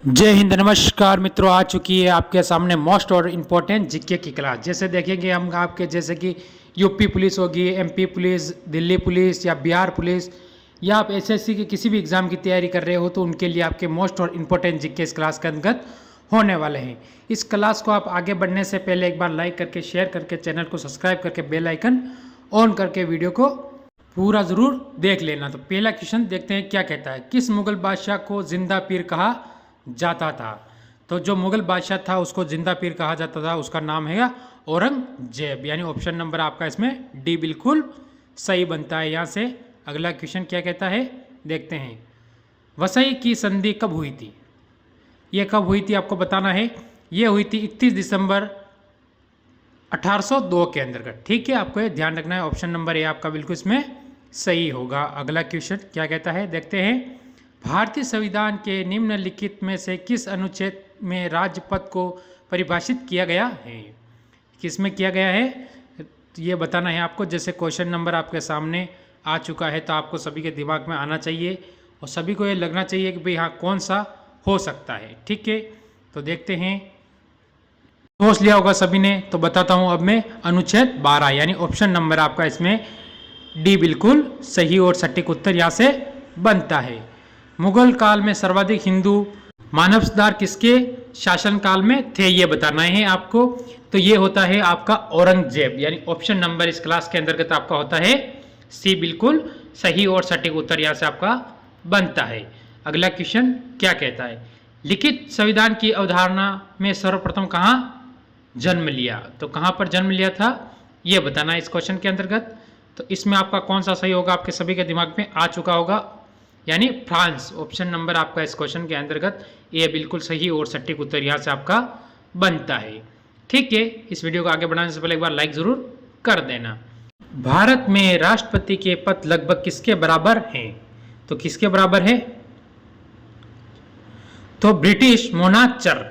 जय हिंद, नमस्कार मित्रों। आ चुकी है आपके सामने मोस्ट और इम्पोर्टेंट जीके की क्लास। जैसे देखेंगे हम आपके जैसे कि यूपी पुलिस होगी, एमपी पुलिस, दिल्ली पुलिस या बिहार पुलिस, या आप एसएससी के किसी भी एग्ज़ाम की तैयारी कर रहे हो तो उनके लिए आपके मोस्ट और इम्पोर्टेंट जीके इस क्लास के अंतर्गत होने वाले हैं। इस क्लास को आप आगे बढ़ने से पहले एक बार लाइक करके, शेयर करके, चैनल को सब्सक्राइब करके, बेल आइकन ऑन करके वीडियो को पूरा ज़रूर देख लेना। तो पहला क्वेश्चन देखते हैं क्या कहता है। किस मुगल बादशाह को जिंदा पीर कहा जाता था? तो जो मुगल बादशाह था उसको जिंदा पीर कहा जाता था, उसका नाम है औरंगजेब। यानी ऑप्शन नंबर आपका इसमें डी बिल्कुल सही बनता है। यहाँ से अगला क्वेश्चन क्या कहता है देखते हैं। वसई की संधि कब हुई थी? ये कब हुई थी आपको बताना है। ये हुई थी 31 दिसंबर 1802 के अंतर्गत। ठीक है, आपको ये ध्यान रखना है। ऑप्शन नंबर ए आपका बिल्कुल इसमें सही होगा। अगला क्वेश्चन क्या कहता है देखते हैं। भारतीय संविधान के निम्नलिखित में से किस अनुच्छेद में राजपथ को परिभाषित किया गया है? किस में किया गया है ये बताना है आपको। जैसे क्वेश्चन नंबर आपके सामने आ चुका है तो आपको सभी के दिमाग में आना चाहिए और सभी को ये लगना चाहिए कि भाई हाँ कौन सा हो सकता है। ठीक है, तो देखते हैं। सोच लिया होगा सभी ने, तो बताता हूँ अब मैं। अनुच्छेद 12 यानी ऑप्शन नंबर आपका इसमें डी बिल्कुल सही और सटीक उत्तर यहाँ से बनता है। मुगल काल में सर्वाधिक हिंदू मानव सुधार किसके शासन काल में थे ये बताना है आपको। तो ये होता है आपका औरंगजेब। यानी ऑप्शन नंबर इस क्लास के अंतर्गत आपका होता है सी बिल्कुल सही और सटीक उत्तर यहाँ से आपका बनता है। अगला क्वेश्चन क्या कहता है। लिखित संविधान की अवधारणा में सर्वप्रथम कहाँ जन्म लिया? तो कहाँ पर जन्म लिया था ये बताना है इस क्वेश्चन के अंतर्गत। तो इसमें आपका कौन सा सही होगा आपके सभी के दिमाग में आ चुका होगा, यानी फ्रांस। ऑप्शन नंबर आपका इस क्वेश्चन के अंतर्गत ये बिल्कुल सही और सटीक उत्तर यहाँ से आपका बनता है। ठीक है, इस वीडियो को आगे बढ़ाने से पहले एक बार लाइक जरूर कर देना। भारत में राष्ट्रपति के पद लगभग किसके बराबर हैं? तो किसके बराबर है? तो ब्रिटिश मोनार्चर।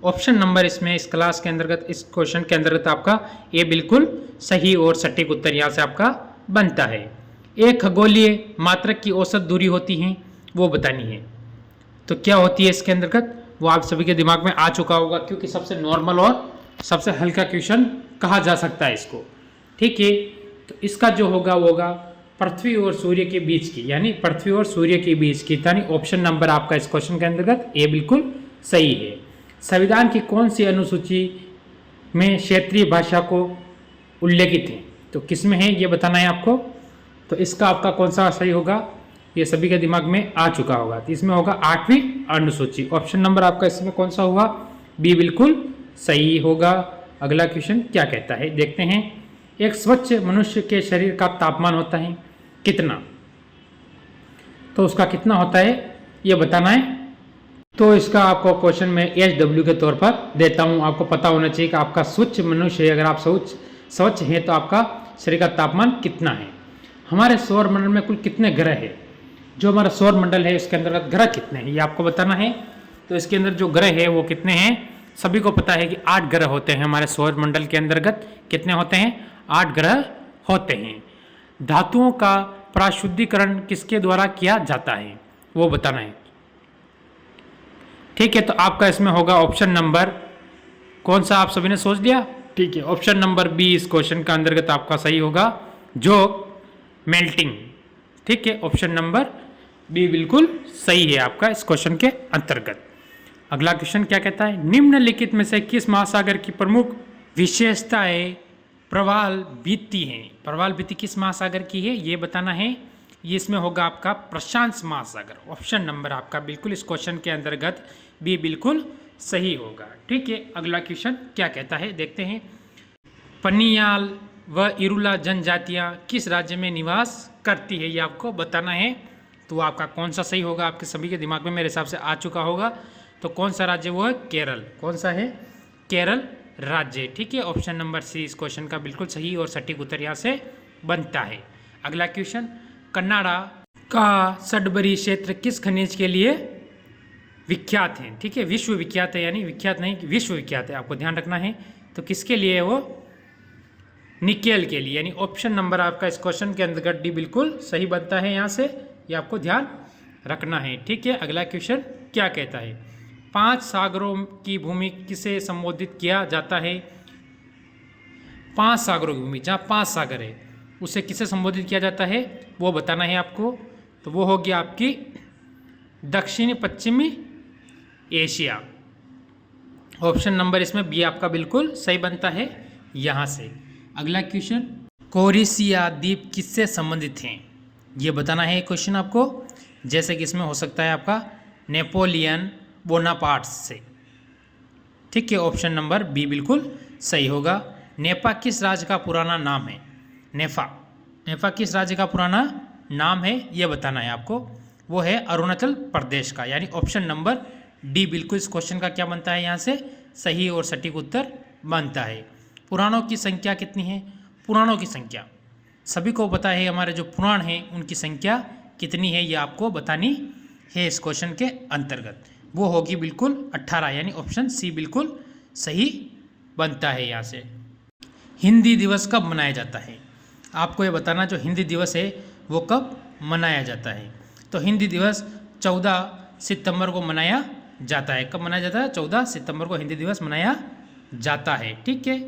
ऑप्शन नंबर इसमें इस क्लास के अंतर्गत इस क्वेश्चन के अंतर्गत आपका ये बिल्कुल सही और सटीक उत्तर यहाँ से आपका बनता है। एक खगोलीय मात्रक की औसत दूरी होती है वो बतानी है। तो क्या होती है इसके अंतर्गत वो आप सभी के दिमाग में आ चुका होगा, क्योंकि सबसे नॉर्मल और सबसे हल्का क्वेश्चन कहा जा सकता है इसको। ठीक है, तो इसका जो होगा वो होगा पृथ्वी और सूर्य के बीच की, यानी पृथ्वी और सूर्य के बीच की। यानी ऑप्शन नंबर आपका इस क्वेश्चन के अंतर्गत ए बिल्कुल सही है। संविधान की कौन सी अनुसूची में क्षेत्रीय भाषा को उल्लेखित है? तो किस में है ये बताना है आपको। तो इसका आपका कौन सा सही होगा ये सभी के दिमाग में आ चुका होगा। तो इसमें होगा 8वीं अनुसूची। ऑप्शन नंबर आपका इसमें कौन सा होगा? बी बिल्कुल सही होगा। अगला क्वेश्चन क्या कहता है देखते हैं। एक स्वच्छ मनुष्य के शरीर का तापमान होता है कितना? तो उसका कितना होता है ये बताना है। तो इसका आपको क्वेश्चन में HW के तौर पर देता हूँ। आपको पता होना चाहिए कि आपका स्वच्छ मनुष्य, अगर आप स्वच्छ है तो आपका शरीर का तापमान कितना है। हमारे सौर मंडल में कुल कितने ग्रह है? जो हमारा सौर मंडल है उसके अंतर्गत ग्रह कितने हैं ये आपको बताना है। तो इसके अंदर जो ग्रह है वो कितने हैं सभी को पता है कि 8 ग्रह होते हैं हमारे सौर मंडल के अंतर्गत। कितने होते हैं? 8 ग्रह होते हैं। धातुओं का प्राशुद्धिकरण किसके द्वारा किया जाता है वो बताना है। ठीक है, तो आपका इसमें होगा ऑप्शन नंबर कौन सा आप सभी ने सोच लिया? ठीक है, ऑप्शन नंबर बी इस क्वेश्चन का अंतर्गत आपका सही होगा, जो मेल्टिंग। ठीक है, ऑप्शन नंबर बी बिल्कुल सही है आपका इस क्वेश्चन के अंतर्गत। अगला क्वेश्चन क्या कहता है। निम्नलिखित में से किस महासागर की प्रमुख विशेषताएं प्रवाल भित्ति है? प्रवाल भित्ति किस महासागर की है ये बताना है। ये इसमें होगा आपका प्रशांत महासागर। ऑप्शन नंबर आपका बिल्कुल इस क्वेश्चन के अंतर्गत बी बिल्कुल सही होगा। ठीक है, अगला क्वेश्चन क्या कहता है देखते हैं। पनियाल व इरुला जनजातियाँ किस राज्य में निवास करती है ये आपको बताना है। तो आपका कौन सा सही होगा आपके सभी के दिमाग में मेरे हिसाब से आ चुका होगा। तो कौन सा राज्य वो है? केरल। कौन सा है? केरल राज्य। ठीक है, ऑप्शन नंबर सी इस क्वेश्चन का बिल्कुल सही और सटीक उत्तर यहाँ से बनता है। अगला क्वेश्चन। कन्नाडा का सडबरी क्षेत्र किस खनिज के लिए विख्यात है? ठीक है, विश्व विख्यात है, यानी विख्यात नहीं विश्व विख्यात है, आपको ध्यान रखना है। तो किसके लिए है वो? निकेल के लिए। यानी ऑप्शन नंबर आपका इस क्वेश्चन के अंतर्गत डी बिल्कुल सही बनता है यहाँ से, ये आपको ध्यान रखना है। ठीक है, अगला क्वेश्चन क्या कहता है। 5 सागरों की भूमि किसे संबोधित किया जाता है? 5 सागरों की भूमि, जहाँ 5 सागर है उसे किसे संबोधित किया जाता है वो बताना है आपको। तो वो होगी आपकी दक्षिणी पश्चिमी एशिया। ऑप्शन नंबर इसमें बी आपका बिल्कुल सही बनता है यहाँ से। अगला क्वेश्चन, कोरिसिया द्वीप किससे संबंधित हैं? ये बताना है क्वेश्चन आपको। जैसे कि इसमें हो सकता है आपका नेपोलियन बोनापार्ट से। ठीक है, ऑप्शन नंबर बी बिल्कुल सही होगा। नेपा किस राज्य का पुराना नाम है? नेफा किस राज्य का पुराना नाम है ये बताना है आपको। वो है अरुणाचल प्रदेश का, यानी ऑप्शन नंबर डी बिल्कुल इस क्वेश्चन का क्या बनता है यहाँ से सही और सटीक उत्तर बनता है। पुराणों की संख्या कितनी है? पुराणों की संख्या सभी को पता है, हमारे जो पुराण हैं उनकी संख्या कितनी है ये आपको बतानी है इस क्वेश्चन के अंतर्गत। वो होगी बिल्कुल 18, यानी ऑप्शन सी बिल्कुल सही बनता है यहाँ से। हिंदी दिवस कब मनाया जाता है? आपको ये बताना जो हिंदी दिवस है वो कब मनाया जाता है। तो हिंदी दिवस 14 सितंबर को मनाया जाता है। कब मनाया जाता है? 14 सितंबर को हिंदी दिवस मनाया जाता है। ठीक है,